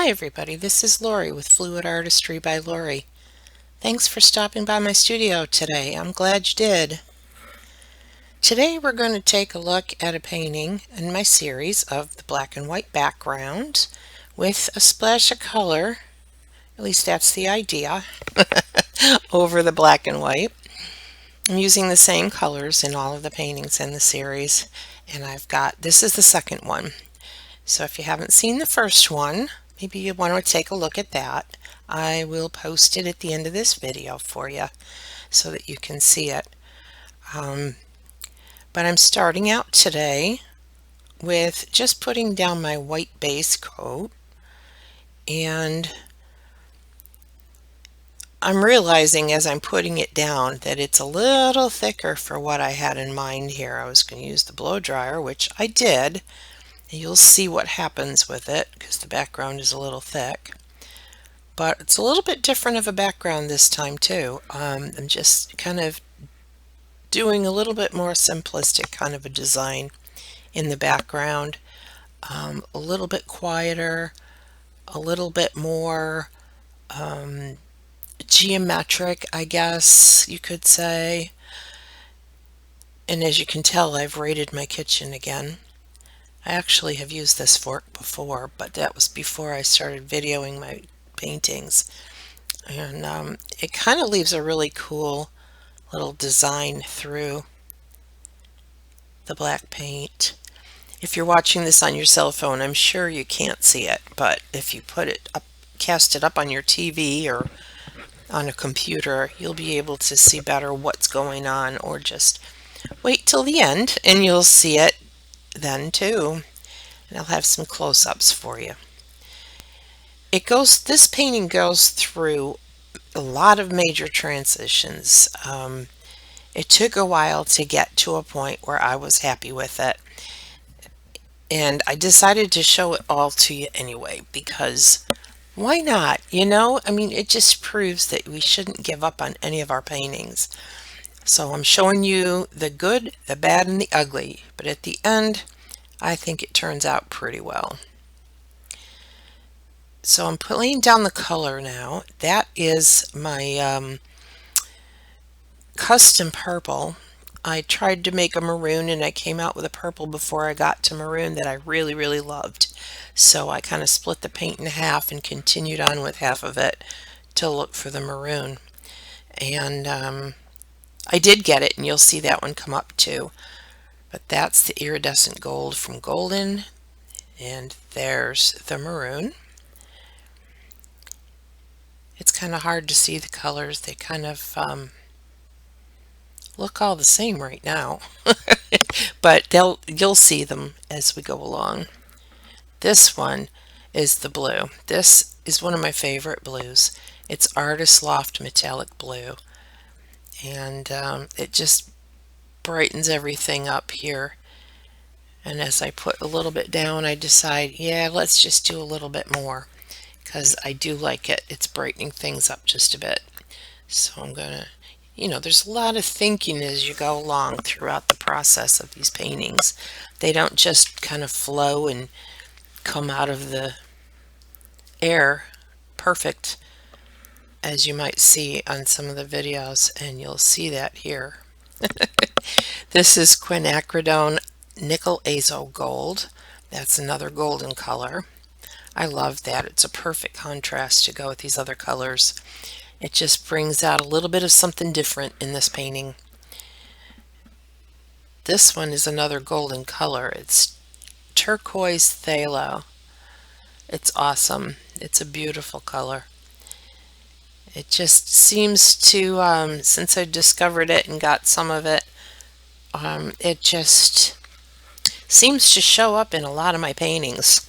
Hi everybody, this is Lori with Fluid Artistry by Lori. Thanks for stopping by my studio today. I'm glad you did. Today we're going to take a look at a painting in my series of the black and white background with a splash of color, at least that's the idea, over the black and white. I'm using the same colors in all of the paintings in the series, and this is the second one. So if you haven't seen the first one, maybe you want to take a look at that. I will post it at the end of this video for you so that you can see it. But I'm starting out today with just putting down my white base coat, and I'm realizing as I'm putting it down that it's a little thicker for what I had in mind here. I was going to use the blow dryer, which I did. You'll see what happens with it because the background is a little thick, but it's a little bit different of a background this time too. I'm just kind of doing a little bit more simplistic kind of a design in the background, a little bit quieter, a little bit more geometric, I guess you could say. And as you can tell, I've raided my kitchen again. I actually have used this fork before, but that was before I started videoing my paintings. And it kind of leaves a really cool little design through the black paint. If you're watching this on your cell phone, I'm sure you can't see it, but if you put it up, cast it up on your TV or on a computer, you'll be able to see better what's going on, or just wait till the end and you'll see it then too. And I'll have some close-ups for you. This painting goes through a lot of major transitions. It took a while to get to a point where I was happy with it, and I decided to show it all to you anyway, because why not? I mean, it just proves that we shouldn't give up on any of our paintings. So I'm showing you the good, the bad, and the ugly, but at the end I think it turns out pretty well. So I'm laying down the color now. That is my custom purple. I tried to make a maroon and I came out with a purple before I got to maroon that I really, really loved. So I kind of split the paint in half and continued on with half of it to look for the maroon. And I did get it, and you'll see that one come up too. But that's the iridescent gold from Golden, and there's the maroon. It's kind of hard to see the colors. They kind of look all the same right now, but you'll see them as we go along. This one is the blue. This is one of my favorite blues. It's Artist Loft Metallic Blue, and it just brightens everything up here. And as I put a little bit down, I decide, yeah, let's just do a little bit more, because I do like it. It's brightening things up just a bit. So I'm gonna, there's a lot of thinking as you go along throughout the process of these paintings. They don't just kind of flow and come out of the air perfect, as you might see on some of the videos, and you'll see that here. This is quinacridone nickel azo gold. That's another golden color. I love that. It's a perfect contrast to go with these other colors. It just brings out a little bit of something different in this painting. This one is another golden color. It's turquois phthalo. It's awesome. It's a beautiful color. It just seems to, since I discovered it and got some of it, it just seems to show up in a lot of my paintings.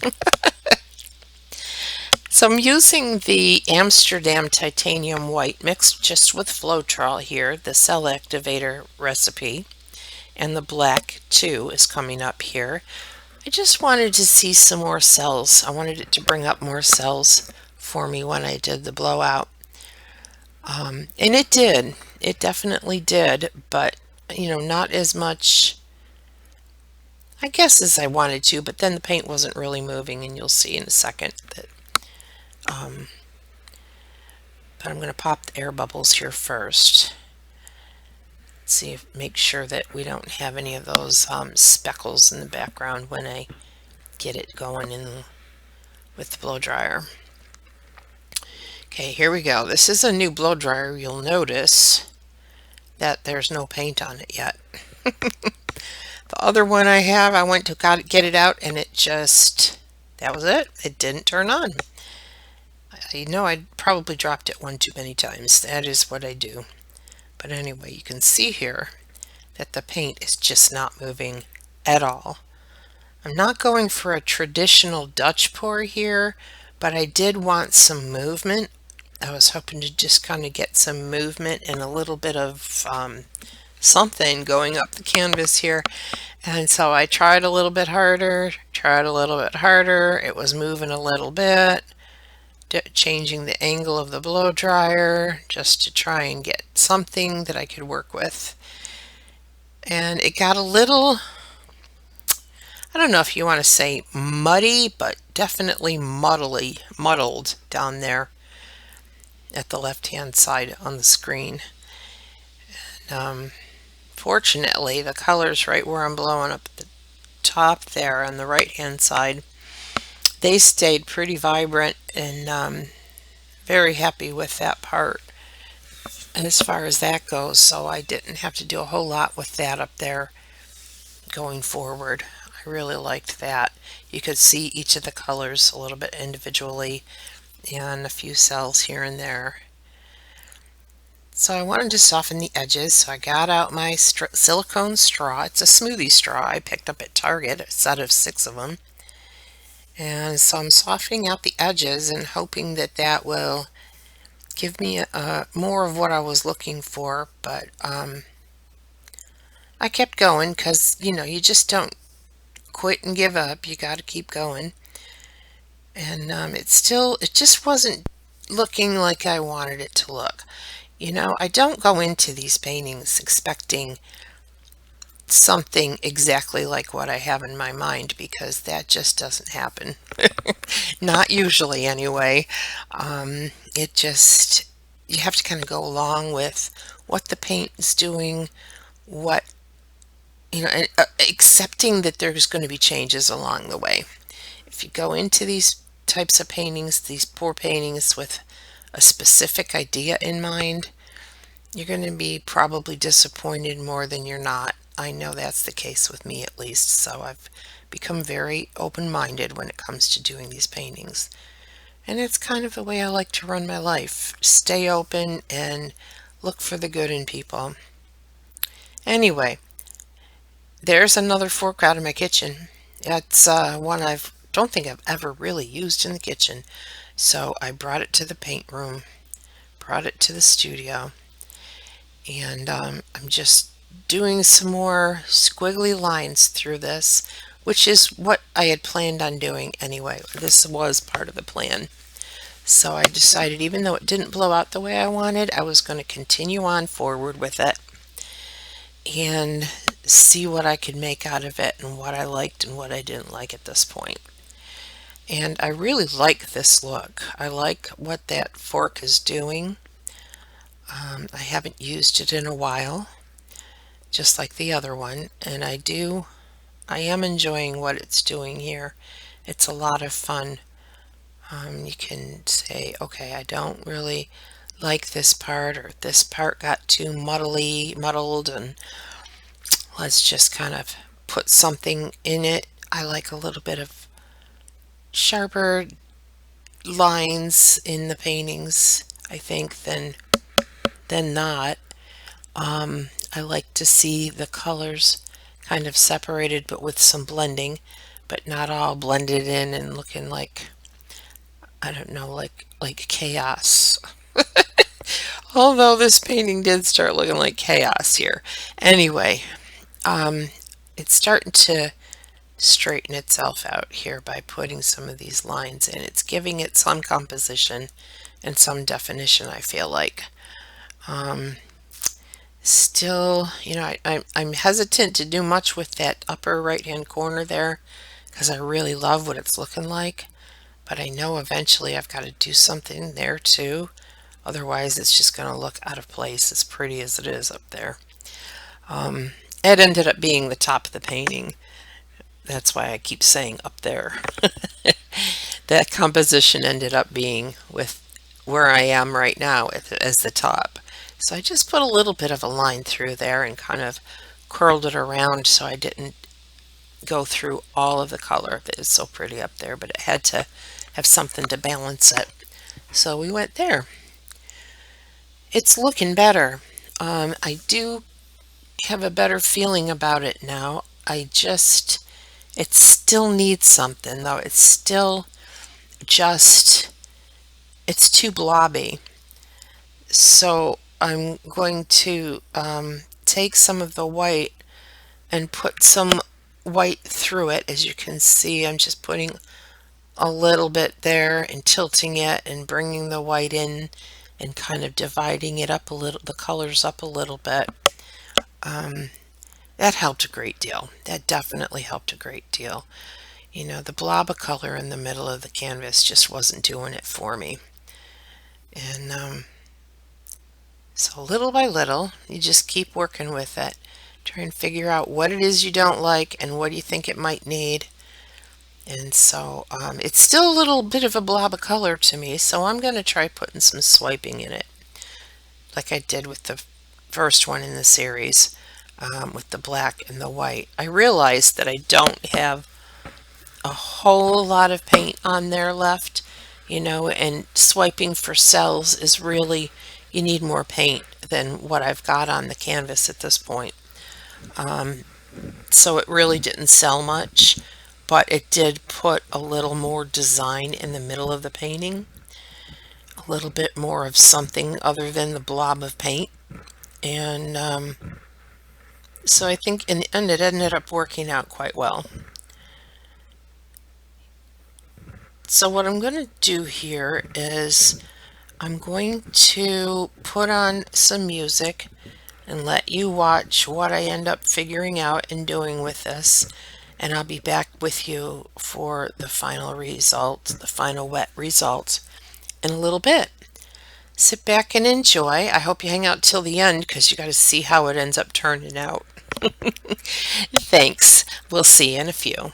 So I'm using the Amsterdam titanium white mixed just with Floetrol here, the cell activator recipe, and the black too is coming up here. I just wanted to see some more cells. I wanted it to bring up more cells for me when I did the blowout. And it did. It definitely did, but not as much, I guess, as I wanted to, but then the paint wasn't really moving, and you'll see in a second that But I'm going to pop the air bubbles here first. See if make sure that we don't have any of those speckles in the background when I get it going in with the blow dryer. Okay, here we go. This is a new blow dryer. You'll notice that there's no paint on it yet. The other one I have, I went to get it out and it just, that was it. It didn't turn on. I know I probably dropped it one too many times. That is what I do. But anyway, you can see here that the paint is just not moving at all. I'm not going for a traditional Dutch pour here, but I did want some movement. I was hoping to just kind of get some movement and a little bit of something going up the canvas here. And so I tried a little bit harder, It was moving a little bit, changing the angle of the blow dryer just to try and get something that I could work with. And it got a little, I don't know if you want to say muddy, but definitely muddled down there at the left-hand side on the screen. And, fortunately, the colors right where I'm blowing up the top there on the right-hand side, they stayed pretty vibrant, and very happy with that part. And as far as that goes, so I didn't have to do a whole lot with that up there going forward. I really liked that. You could see each of the colors a little bit individually and a few cells here and there. So I wanted to soften the edges, so I got out my silicone straw. It's a smoothie straw I picked up at Target, a set of 6 of them. And so I'm softening out the edges and hoping that that will give me more of what I was looking for. But I kept going because, you know, you just don't quit and give up. You got to keep going. And it just wasn't looking like I wanted it to look. You know, I don't go into these paintings expecting something exactly like what I have in my mind, because that just doesn't happen. Not usually anyway. It just, you have to kind of go along with what the paint is doing, what, you know, and, accepting that there's going to be changes along the way. If you go into these types of paintings, these pour paintings, with a specific idea in mind, you're going to be probably disappointed more than you're not. I know that's the case with me, at least, so I've become very open-minded when it comes to doing these paintings. And it's kind of the way I like to run my life. Stay open and look for the good in people. Anyway, there's another fork out of my kitchen. It's one I don't think I've ever really used in the kitchen. So I brought it to the paint room, brought it to the studio, and I'm just doing some more squiggly lines through this, which is what I had planned on doing anyway. This was part of the plan. So I decided, even though it didn't blow out the way I wanted, I was going to continue on forward with it and see what I could make out of it and what I liked and what I didn't like at this point. And I really like this look. I like what that fork is doing. I haven't used it in a while, just like the other one, and I am enjoying what it's doing here. It's a lot of fun. You can say, okay, I don't really like this part, or this part got too muddled, and let's just kind of put something in it. I like a little bit of sharper lines in the paintings, I think, than not. I like to see the colors kind of separated, but with some blending, but not all blended in and looking like, I don't know, like chaos. Although this painting did start looking like chaos here. Anyway, it's starting to straighten itself out here by putting some of these lines in. It's giving it some composition and some definition, I feel like. Still, you know, I'm hesitant to do much with that upper right hand corner there, because I really love what it's looking like, but I know eventually I've got to do something there too. Otherwise, it's just going to look out of place, as pretty as it is up there. It ended up being the top of the painting. That's why I keep saying up there. That composition ended up being with where I am right now as the top. So I just put a little bit of a line through there and kind of curled it around so I didn't go through all of the color. It is so pretty up there, but it had to have something to balance it. So we went there. It's looking better. I do have a better feeling about it now. It still needs something though. It's still just, it's too blobby. So I'm going to take some of the white and put some white through it. As you can see, I'm just putting a little bit there and tilting it and bringing the white in and kind of dividing it up a little, the colors up a little bit. That helped a great deal. That definitely helped a great deal. You know, the blob of color in the middle of the canvas just wasn't doing it for me. And so little by little, you just keep working with it. Try and figure out what it is you don't like and what you think it might need. And so it's still a little bit of a blob of color to me, so I'm going to try putting some swiping in it, like I did with the first one in the series, with the black and the white. I realized that I don't have a whole lot of paint on there left, you know, and swiping for cells is really, you need more paint than what I've got on the canvas at this point. So it really didn't sell much, but it did put a little more design in the middle of the painting, a little bit more of something other than the blob of paint. And so I think in the end it ended up working out quite well. So what I'm going to do here is I'm going to put on some music and let you watch what I end up figuring out and doing with this. And I'll be back with you for the final result, the final wet result, in a little bit. Sit back and enjoy. I hope you hang out till the end because you got to see how it ends up turning out. Thanks. We'll see you in a few.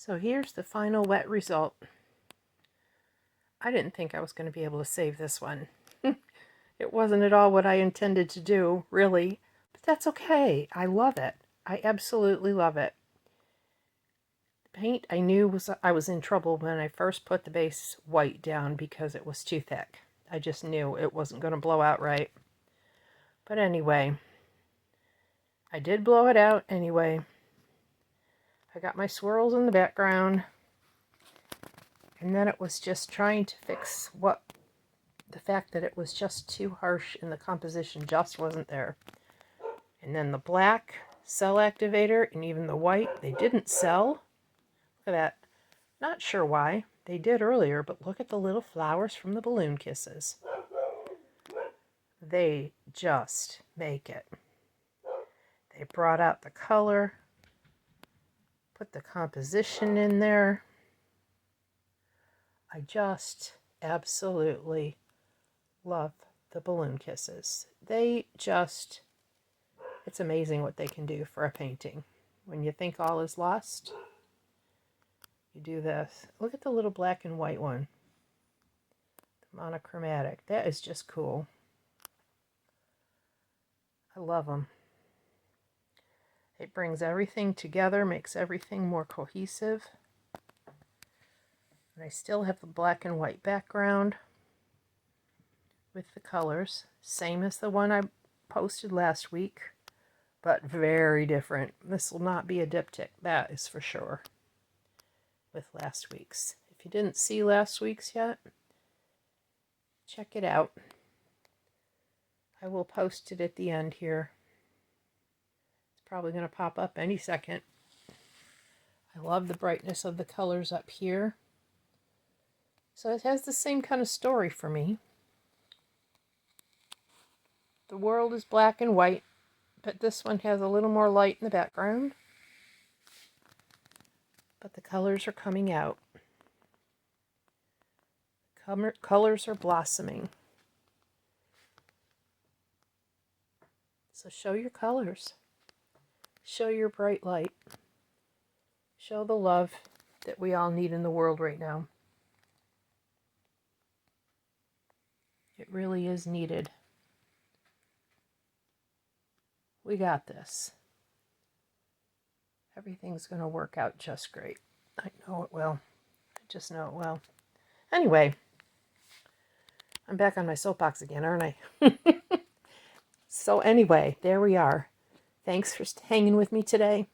So here's the final wet result. I didn't think I was going to be able to save this one. It wasn't at all what I intended to do, really, but that's okay. I love it. I absolutely love it. The paint, I knew I was in trouble when I first put the base white down because it was too thick. I just knew it wasn't going to blow out right. But anyway, I did blow it out anyway. I got my swirls in the background, and then it was just trying to fix the fact that it was just too harsh and the composition just wasn't there. And then the black cell activator and even the white, they didn't sell. Look at that. Not sure why. They did earlier, but look at the little flowers from the balloon kisses. They just make it. They brought out the color, put the composition in there. I just absolutely love the balloon kisses. It's amazing what they can do for a painting. When you think all is lost, you do this. Look at the little black and white one. The monochromatic. That is just cool. I love them. It brings everything together, makes everything more cohesive. And I still have the black and white background with the colors. Same as the one I posted last week, but very different. This will not be a diptych, that is for sure, with last week's. If you didn't see last week's yet, check it out. I will post it at the end here. It's probably going to pop up any second. I love the brightness of the colors up here. So it has the same kind of story for me. The world is black and white, but this one has a little more light in the background. But the colors are coming out. Colors are blossoming. So show your colors. Show your bright light. Show the love that we all need in the world right now. It really is needed. We got this. Everything's going to work out just great. I know it will. I just know it will. Anyway, I'm back on my soapbox again, aren't I? So anyway, there we are. Thanks for hanging with me today.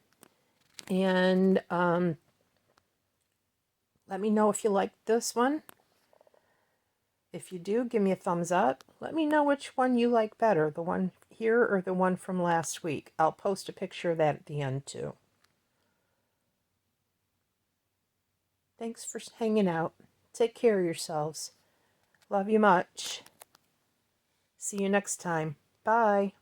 And let me know if you liked this one. If you do, give me a thumbs up. Let me know which one you like better, the one here or the one from last week. I'll post a picture of that at the end too. Thanks for hanging out. Take care of yourselves. Love you much. See you next time. Bye.